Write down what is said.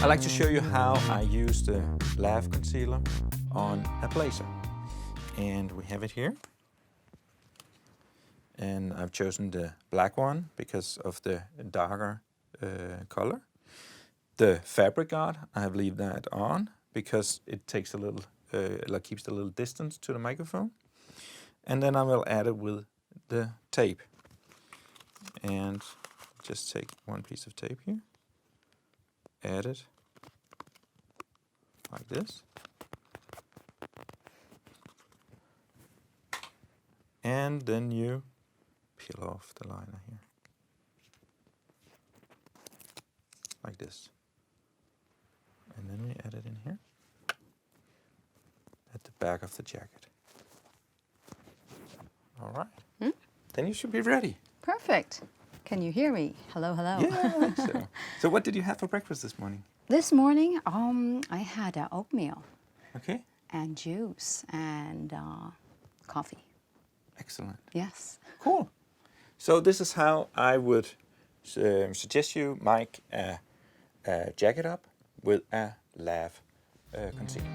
I'd like to show you how I use the Lav Concealer on a blazer. And we have it here. And I've chosen the black one because of the darker color. The fabric guard, I have leave that on because it takes a little, keeps a little distance to the microphone. And then I will add it with the tape. And just take one piece of tape here, add it like this. And then you peel off the liner here, like this. And then we add it in here, at the back of the jacket. All right, Then you should be ready. Perfect. Can you hear me? Hello, hello. Yeah, I think so. So what did you have for breakfast this morning? This morning, I had oatmeal. Okay. And juice and coffee. Excellent. Yes. Cool. So this is how I would suggest you mic a jacket up with a Lav concealer.